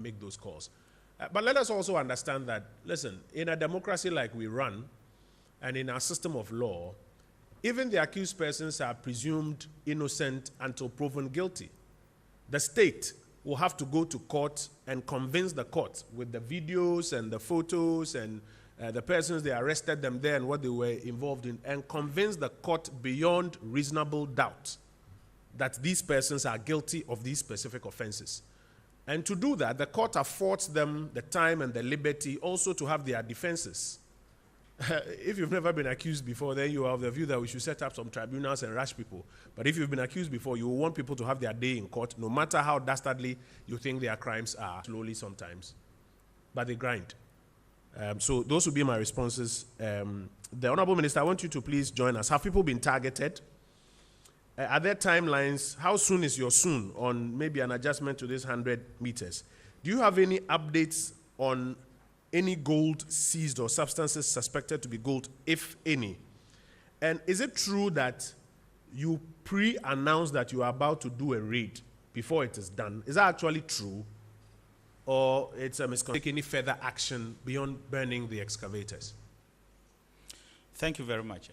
make those calls. But let us also understand that, listen, in a democracy like we run, and in our system of law, even the accused persons are presumed innocent until proven guilty. The state will have to go to court and convince the court with the videos and the photos and the persons they arrested them there and what they were involved in, and convince the court beyond reasonable doubt that these persons are guilty of these specific offenses. And to do that, the court affords them the time and the liberty also to have their defenses. If you've never been accused before, then you are of the view that we should set up some tribunals and rush people. But if you've been accused before, you will want people to have their day in court, no matter how dastardly you think their crimes are, slowly sometimes. But they grind. So those would be my responses. The Honorable Minister, I want you to please join us. Have people been targeted? Are there timelines? How soon is your soon on maybe an adjustment to this 100 meters? Do you have any updates on any gold seized or substances suspected to be gold, if any? And is it true that you pre-announced that you are about to do a raid before it is done? Is that actually true? Or it's a misconception? Take any further action beyond burning the excavators? Thank you very much.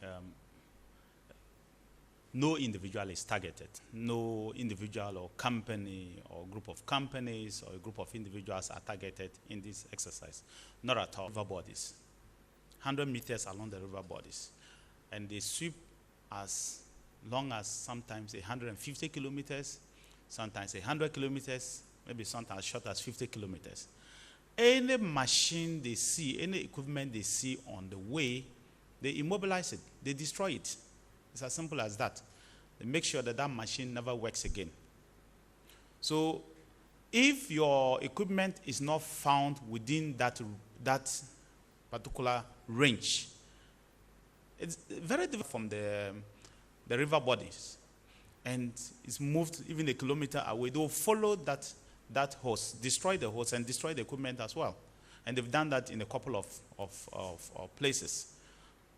No individual is targeted. No individual or company or group of companies or a group of individuals are targeted in this exercise. Not at all. River bodies. 100 meters along the river bodies. And they sweep as long as sometimes 150 kilometers, sometimes 100 kilometers, maybe sometimes as short as 50 kilometers. Any machine they see, any equipment they see on the way, they immobilize it. They destroy it. It's as simple as that. They make sure that that machine never works again. So if your equipment is not found within that particular range, it's very different from the river bodies. And it's moved even a kilometer away. They will follow that hose, destroy the hose, and destroy the equipment as well. And they've done that in a couple of places.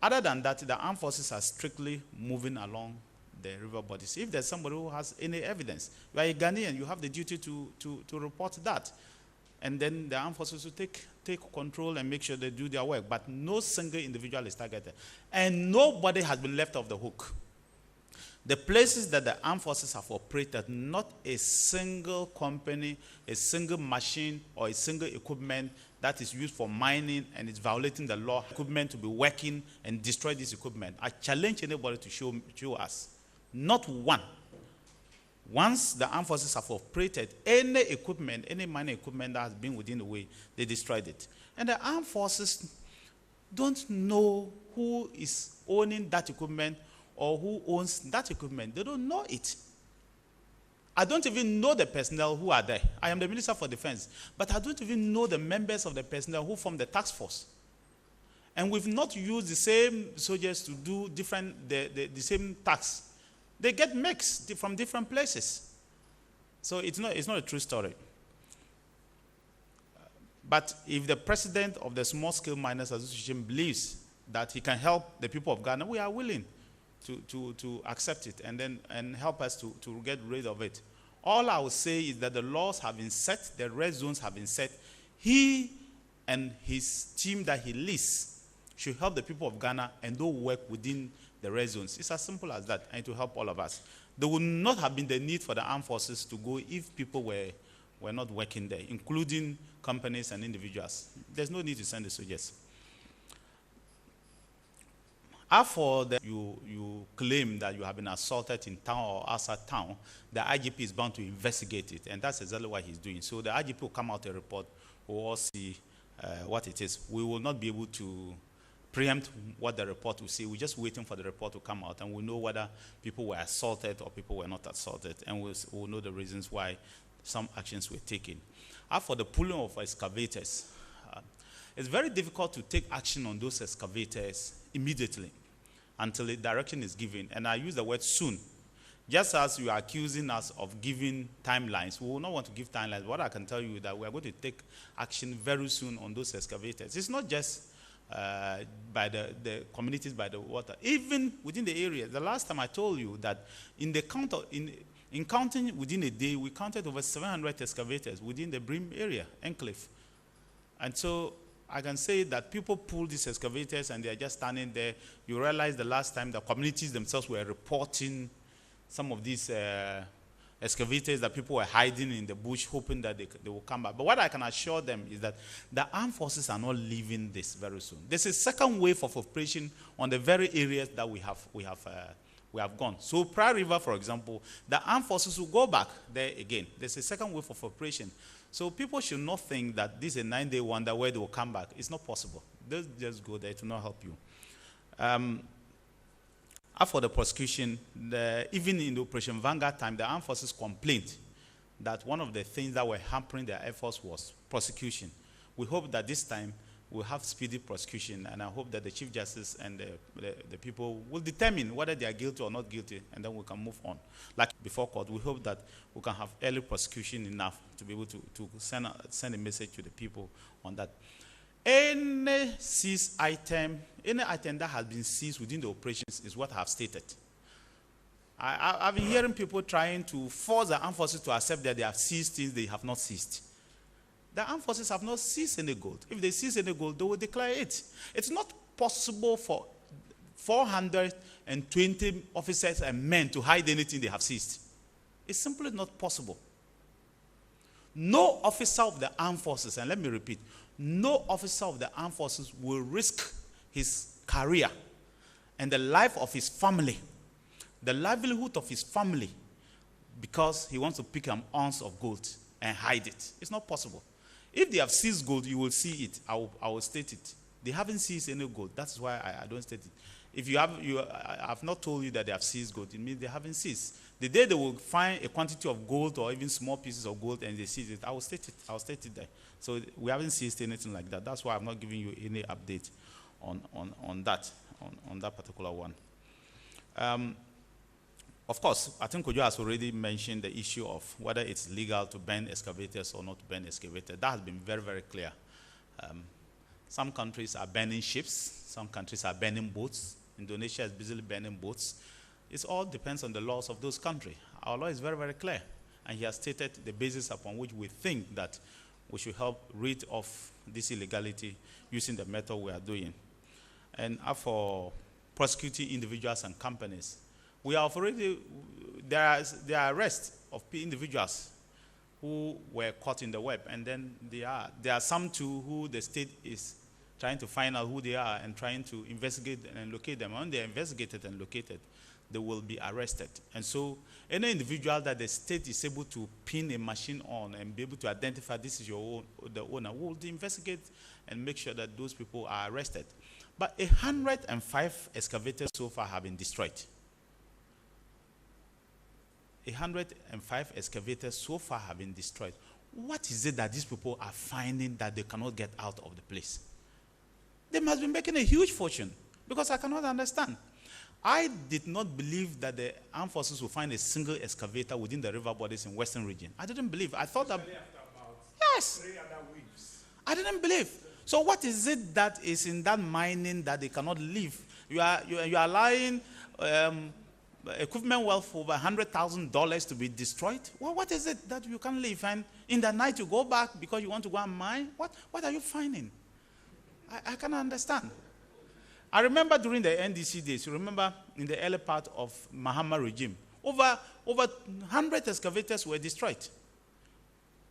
Other than that, the armed forces are strictly moving along the river bodies. If there's somebody who has any evidence, you are a Ghanaian, you have the duty to report that. And then the armed forces will take control and make sure they do their work. But no single individual is targeted. And nobody has been left off the hook. The places that the armed forces have operated, not a single company, a single machine, or a single equipment that is used for mining and is violating the law, equipment to be working and destroy this equipment. I challenge anybody to show us. Not one. Once the armed forces have operated, any equipment, any mining equipment that has been within the way, they destroyed it. And the armed forces don't know who is owning that equipment or who owns that equipment. They don't know it. I don't even know the personnel who are there. I am the Minister for Defense, but I don't even know the members of the personnel who form the task force. And we've not used the same soldiers to do the same tasks. They get mixed from different places. So it's not a true story. But if the president of the Small Scale Miners Association believes that he can help the people of Ghana, we are willing to accept it and help us to get rid of it. All I will say is that the laws have been set, the red zones have been set. He and his team that he leads should help the people of Ghana and do work within the red zones. It's as simple as that, and to help all of us. There would not have been the need for the armed forces to go if people were not working there, including companies and individuals. There's no need to send the soldiers. After you claim that you have been assaulted in town or outside town, the IGP is bound to investigate it, and that's exactly what he's doing. So the IGP will come out a report, we'll all see what it is. We will not be able to preempt what the report will say. We're just waiting for the report to come out, and we'll know whether people were assaulted or people were not assaulted, and we'll know the reasons why some actions were taken. As for the pulling of excavators, it's very difficult to take action on those excavators immediately until a direction is given. And I use the word soon. Just as you are accusing us of giving timelines, we will not want to give timelines. What I can tell you is that we are going to take action very soon on those excavators. It's not just by the communities by the water. Even within the area, the last time I told you that in the count of, In counting within a day, we counted over 700 excavators within the Brim area, enclave. And so I can say that people pull these excavators and they are just standing there. You realize the last time the communities themselves were reporting some of these excavators that people were hiding in the bush, hoping that they will come back. But what I can assure them is that the armed forces are not leaving this very soon. There's a second wave of operation on the very areas that we have gone. So Praia River, for example, the armed forces will go back there again. There's a second wave of operation. So people should not think that this is a 9-day wonder where they will come back. It's not possible. They'll just go there to not help you. After the prosecution, even in the Operation Vanguard time, the armed forces complained that one of the things that were hampering their efforts was prosecution. We hope that this time we'll have speedy prosecution, and I hope that the Chief Justice and the people will determine whether they are guilty or not guilty, and then we can move on. Like before court, we hope that we can have early prosecution enough to be able to send a message to the people on that. Any seized item, any item that has been seized within the operations is what I have stated. I've been hearing people trying to force the armed forces to accept that they have seized things they have not seized. The armed forces have not seized any gold. If they seize any gold, they will declare it. It's not possible for 420 officers and men to hide anything they have seized. It's simply not possible. No officer of the armed forces, and let me repeat, no officer of the armed forces will risk his career and the life of his family, the livelihood of his family, because he wants to pick an ounce of gold and hide it. It's not possible. If they have seized gold, you will see it. I will state it. They haven't seized any gold. That's why I don't state it. If I have not told you that they have seized gold, it means they haven't seized. The day they will find a quantity of gold or even small pieces of gold and they seize it, I will state it. I will state it there. So we haven't seized anything like that. That's why I'm not giving you any update on that particular one. Of course, I think Kojo has already mentioned the issue of whether it's legal to ban excavators or not to ban excavators. That has been very, very clear. Some countries are banning ships. Some countries are banning boats. Indonesia is busily banning boats. It all depends on the laws of those countries. Our law is very, very clear. And he has stated the basis upon which we think that we should help rid of this illegality using the method we are doing. And for prosecuting individuals and companies, we have already, there are arrests of individuals who were caught in the web, and then there are some too who the state is trying to find out who they are and trying to investigate and locate them. When they are investigated and located, they will be arrested. And so any individual that the state is able to pin a machine on and be able to identify this is the owner, will investigate and make sure that those people are arrested. But 105 excavators so far have been destroyed. 105 excavators so far have been destroyed. What is it that these people are finding that they cannot get out of the place? They must be making a huge fortune, because I cannot understand. I did not believe that the armed forces will find a single excavator within the river bodies in Western region. I didn't believe. I thought that. Yes. 3 other weeks. I didn't believe. So what is it that is in that mining that they cannot leave? You are allowing equipment worth over $100,000 to be destroyed. Well, what is it that you can leave? And in the night you go back because you want to go and mine? What are you finding? I cannot understand. I remember during the NDC days, you remember in the early part of Mahama regime, over 100 excavators were destroyed.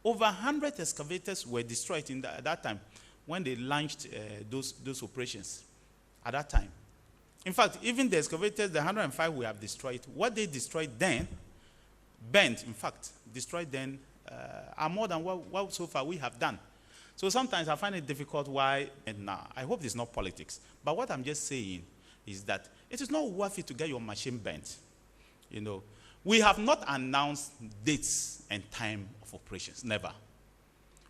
Over 100 excavators were destroyed at that time when they launched those operations at that time. In fact, even the excavators, the 105 we have destroyed, what they destroyed then, destroyed then, are more than what so far we have done. So sometimes I find it difficult why, and now, I hope it's not politics, but what I'm just saying is that it is not worth it to get your machine bent. You know, we have not announced dates and time of operations, never.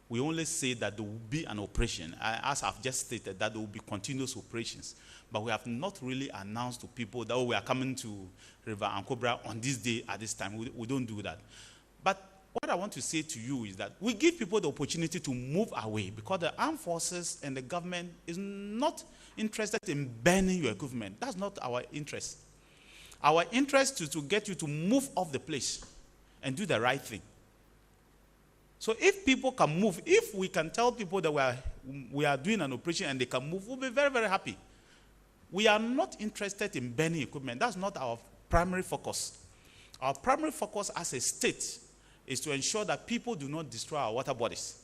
We only say that there will be an operation. As I've just stated, that there will be continuous operations. But we have not really announced to people that we are coming to River Ankobra on this day at this time. We don't do that. But what I want to say to you is that we give people the opportunity to move away, because the armed forces and the government is not interested in banning your equipment. That's not our interest. Our interest is to get you to move off the place. and do the right thing. So if people can move, if we can tell people that we are doing an operation and they can move, we'll be very, very happy. We are not interested in burning equipment. That's not our primary focus. Our primary focus as a state is to ensure that people do not destroy our water bodies.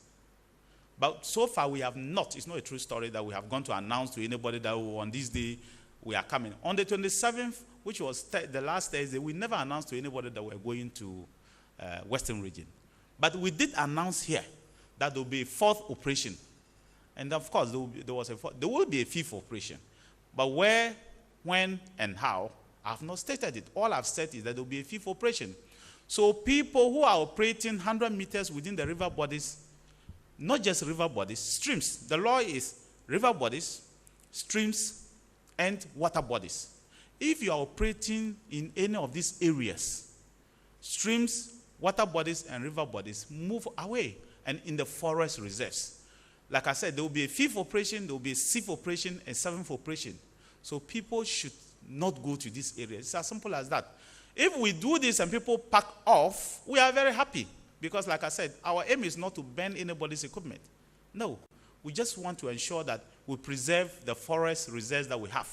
But so far we have not. It's not a true story that we have gone to announce to anybody that on this day we are coming. On the 27th, which was the last Thursday, we never announced to anybody that we're going to Western region. But we did announce here that there will be a fourth operation. And of course, there will be a fifth operation. But where, when, and how, I have not stated it. All I've said is that there will be a fifth operation. So people who are operating 100 meters within the river bodies, not just river bodies, streams. The law is river bodies, streams, and water bodies. If you are operating in any of these areas, streams, water bodies, and river bodies, move away and in the forest reserves. Like I said, there will be a fifth operation, there will be a sixth operation, and seventh operation. So people should not go to these areas. It's as simple as that. If we do this and people pack off, we are very happy. Because like I said, our aim is not to burn anybody's equipment. No. We just want to ensure that we preserve the forest reserves that we have.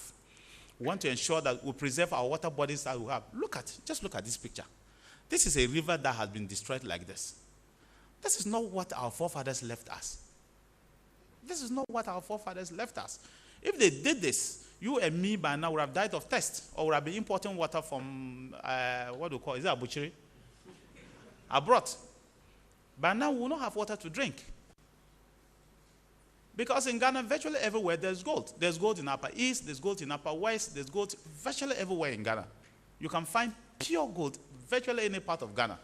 We want to ensure that we preserve our water bodies that we have. Just look at this picture. This is a river that has been destroyed like this. This is not what our forefathers left us. This is not what our forefathers left us. If they did this, you and me by now would have died of thirst, or would have been importing water from, what do you call it? Is it a butchery? Abroad. By now, we will not have water to drink. Because in Ghana, virtually everywhere, there's gold. There's gold in Upper East, there's gold in Upper West, there's gold virtually everywhere in Ghana. You can find pure gold virtually any part of Ghana.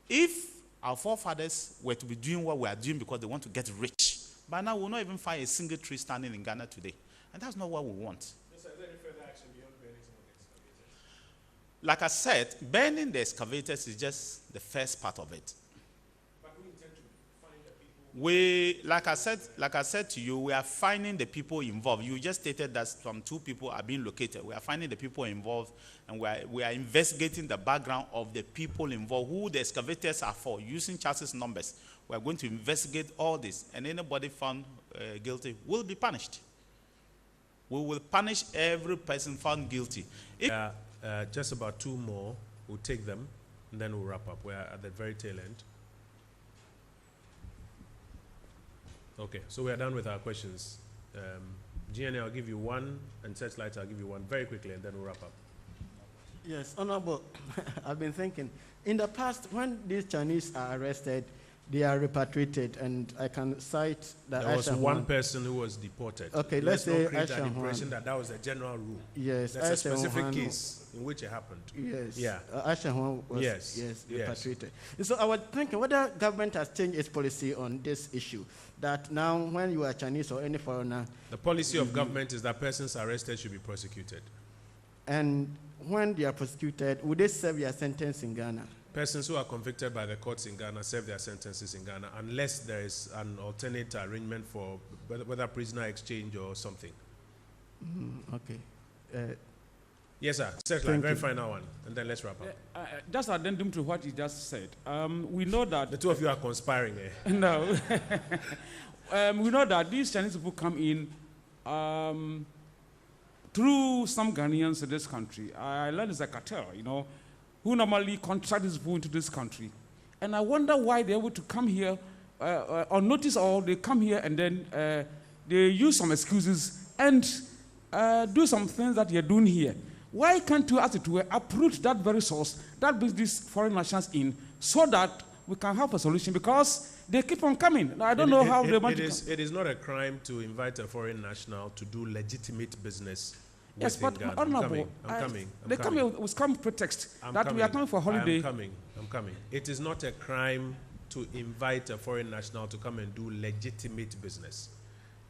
If our forefathers were to be doing what we are doing because they want to get rich, by now we will not even find a single tree standing in Ghana today. And that's not what we want. Is there any further action beyond burning some of the excavators? Like I said, burning the excavators is just the first part of it. But we intend to find the people. Like I said to you, we are finding the people involved. You just stated that some 2 people are being located. We are finding the people involved, and we are investigating the background of the people involved, who the excavators are for, using chassis numbers. We are going to investigate all this, and anybody found guilty will be punished. We will punish every person found guilty. Just about 2 more. We'll take them, and then we'll wrap up. We're at the very tail end. Okay, so we are done with our questions. GNA, I'll give you 1, and Searchlight, I'll give you 1 very quickly, and then we'll wrap up. Yes, Honorable, I've been thinking, in the past, when these Chinese are arrested, they are repatriated, and I can cite that there was one person who was deported. Okay, let's say not create an impression that was a general rule. Yes, that's a specific case in which it happened. Yes, yeah. Aisha Huang was repatriated. Yes. So I was thinking whether government has changed its policy on this issue. That now, when you are Chinese or any foreigner, the policy of government is that persons arrested should be prosecuted. And when they are prosecuted, would they serve their sentence in Ghana? Persons who are convicted by the courts in Ghana serve their sentences in Ghana unless there is an alternate arrangement for whether prisoner exchange or something. Okay. Yes, sir. Second, very final one, and then let's wrap up. Just addendum to what you just said. We know that the 2 of you are conspiring. No. We know that these Chinese people come in through some Ghanaians in this country. I learned it's a cartel, who normally contract these people into this country. And I wonder why they're able to come here on notice, or they come here and then they use some excuses and do some things that you're doing here. Why can't you, as it were, uproot that very source that brings these foreign nationals in so that we can have a solution? Because they keep on coming. I don't know how they want to come. It is not a crime to invite a foreign national to do legitimate business. Yes, but Honorable, they come here with some pretext that we are coming for holiday. I'm coming. It is not a crime to invite a foreign national to come and do legitimate business.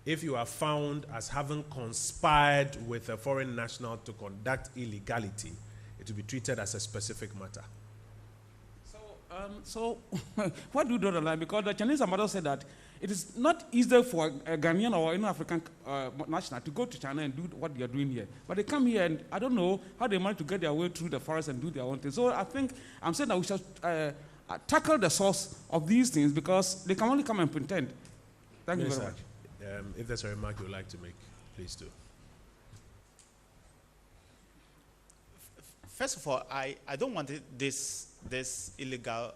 If you are found as having conspired with a foreign national to conduct illegality, it will be treated as a specific matter. So, So, what do you draw the line? Because the Chinese ambassador said that it is not easy for a Ghanaian or any African national to go to China and do what they are doing here. But they come here and I don't know how they manage to get their way through the forest and do their own thing. So I think I'm saying that we should tackle the source of these things because they can only come and pretend. Thank you very much. If there's a remark you would like to make, please do. First of all, I don't want this illegal,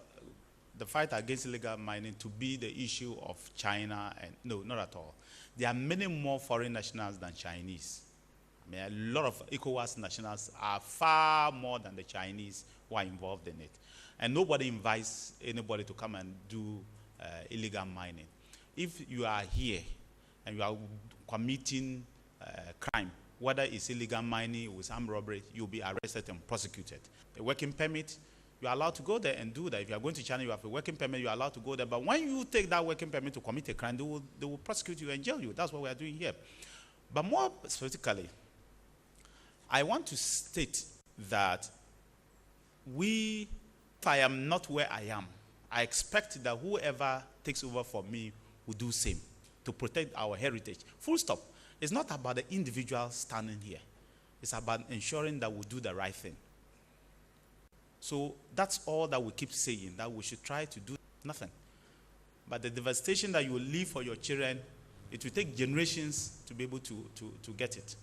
the fight against illegal mining to be the issue of China. And no, not at all. There are many more foreign nationals than Chinese. I mean, a lot of ECOWAS nationals are far more than the Chinese who are involved in it. And nobody invites anybody to come and do illegal mining. If you are here and you are committing crime, whether it's illegal mining or armed robbery, you'll be arrested and prosecuted. A working permit, you're allowed to go there and do that. If you're going to China, you have a working permit, you're allowed to go there. But when you take that working permit to commit a crime, they will prosecute you and jail you. That's what we are doing here. But more specifically, I want to state that if I am not where I am, I expect that whoever takes over for me will do same to protect our heritage. Full stop. It's not about the individual standing here. It's about ensuring that we do the right thing. So that's all that we keep saying, that we should try to do nothing. But the devastation that you will leave for your children, it will take generations to be able to get it,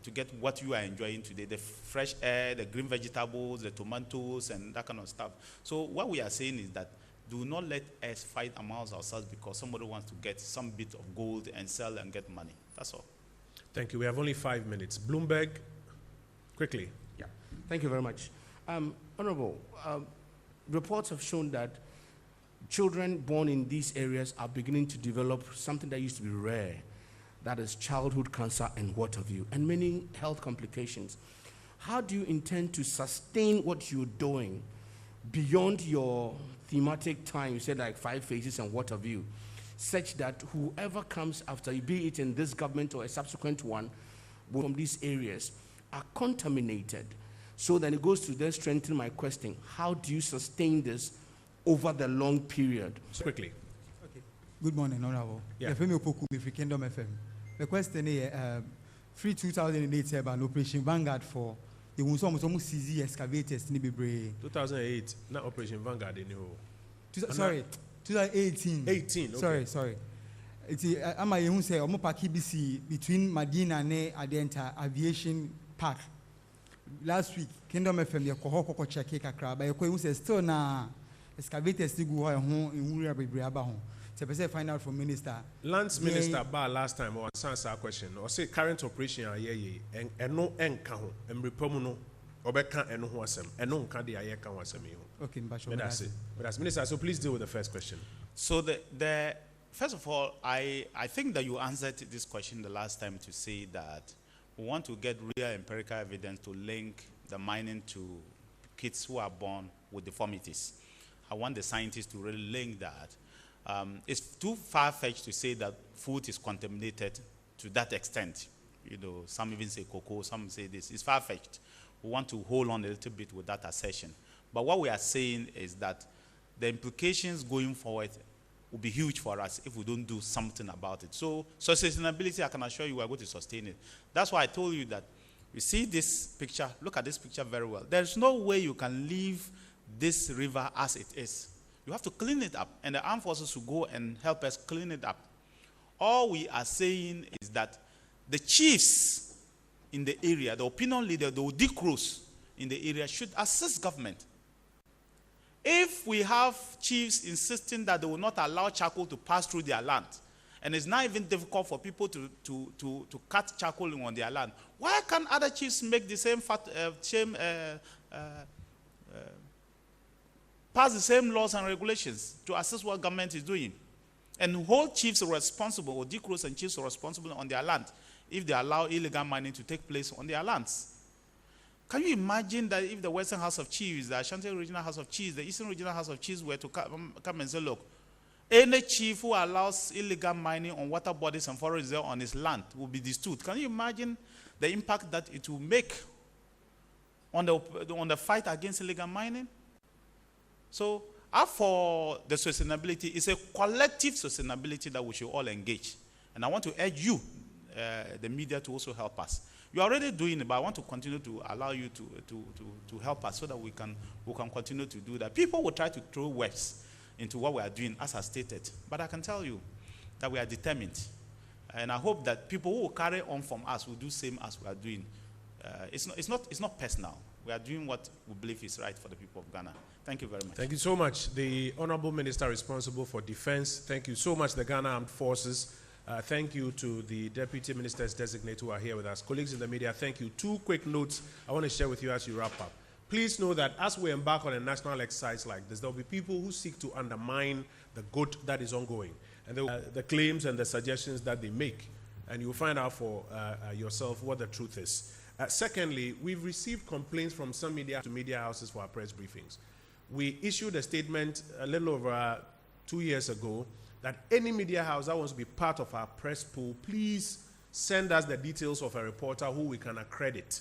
to get what you are enjoying today, the fresh air, the green vegetables, the tomatoes, and that kind of stuff. So what we are saying is that do not let us fight amongst ourselves because somebody wants to get some bit of gold and sell and get money. That's all. Thank you. We have only 5 minutes. Bloomberg, quickly. Yeah. Thank you very much. Honorable, reports have shown that children born in these areas are beginning to develop something that used to be rare, that is childhood cancer and what have you, and many health complications. How do you intend to sustain what you're doing beyond your thematic time? You said like 5 phases and what have you, such that whoever comes after you, be it in this government or a subsequent one, from these areas are contaminated. So then it goes to then strengthen my question. How do you sustain this over the long period? Quickly. Okay. Good morning, Honorable. Yeah. Kingdom FM. The question is, free 2008 about Operation Vanguard for the almost CZ excavators. 2008, not Operation Vanguard anymore. Sorry, 2018. 18, okay. Sorry. I'm a say KBC between Medina and Adenta Aviation Park. Last week, Kingdom FM, the Kohoko check a crab, but you say still na excavators to go home in Uriah Briaba. So, find out from Minister. Lance Minister Bar last time or answer our question or say current operation and no encounter and repromuno or becca and no wasem and no candy I can wasem. Okay, but that's it. But as Minister, so please deal with the first question. So the first of all, I think that you answered this question the last time to say that we want to get real empirical evidence to link the mining to kids who are born with deformities. I want the scientists to really link that. It's too far-fetched to say that food is contaminated to that extent. You know, some even say cocoa, some say this. It's far-fetched. We want to hold on a little bit with that assertion. But what we are saying is that the implications going forward will be huge for us if we don't do something about it. So sustainability, I can assure you we are going to sustain it. That's why I told you that you see this picture, look at this picture very well. There's no way you can leave this river as it is. You have to clean it up, and the armed forces will go and help us clean it up. All we are saying is that the chiefs in the area, the opinion leader, the Odikros in the area should assist government. If we have chiefs insisting that they will not allow charcoal to pass through their land, and it's not even difficult for people to cut charcoal on their land, why can't other chiefs make the same pass the same laws and regulations to assess what government is doing, and hold chiefs responsible, or decros and chiefs responsible on their land if they allow illegal mining to take place on their lands? Can you imagine that if the Western House of Chiefs, the Ashanti Regional House of Chiefs, the Eastern Regional House of Chiefs were to come and say, look, any chief who allows illegal mining on water bodies and forests on his land will be destitute? Can you imagine the impact that it will make on the fight against illegal mining? So, as for the sustainability, it's a collective sustainability that we should all engage. And I want to urge you, the media, to also help us. You're already doing it, but I want to continue to allow you to help us so that we can continue to do that. People will try to throw words into what we are doing, as I stated. But I can tell you that we are determined. And I hope that people who will carry on from us will do same as we are doing. It's not personal. We are doing what we believe is right for the people of Ghana. Thank you very much. Thank you so much. The Honorable Minister responsible for Defense. Thank you so much, the Ghana Armed Forces. Thank you to the Deputy Ministers designate who are here with us. Colleagues in the media, thank you. 2 quick notes I want to share with you as you wrap up. Please know that as we embark on a national exercise like this, there will be people who seek to undermine the good that is ongoing, and the claims and the suggestions that they make, and you'll find out for yourself what the truth is. Secondly, we've received complaints from some media houses for our press briefings. We issued a statement a little over 2 years ago that any media house that wants to be part of our press pool, please send us the details of a reporter who we can accredit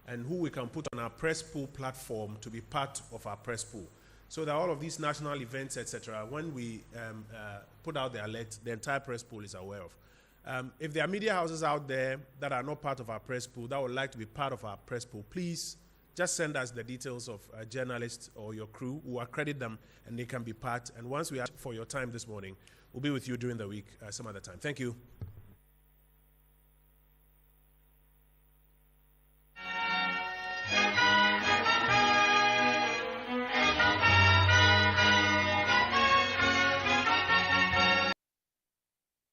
and who we can put on our press pool platform to be part of our press pool. So that all of these national events, etc., when we put out the alert, the entire press pool is aware of. If there are media houses out there that are not part of our press pool that would like to be part of our press pool, please just send us the details of a journalist or your crew. We'll accredit them and they can be part. And once we ask for your time this morning, we'll be with you during the week some other time. Thank you.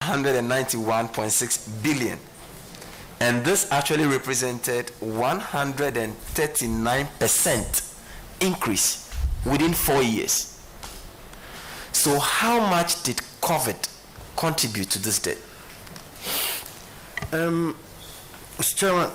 $191.6 billion, and this actually represented 139% increase within 4 years. So how much did COVID contribute to this debt? Mr. Chairman,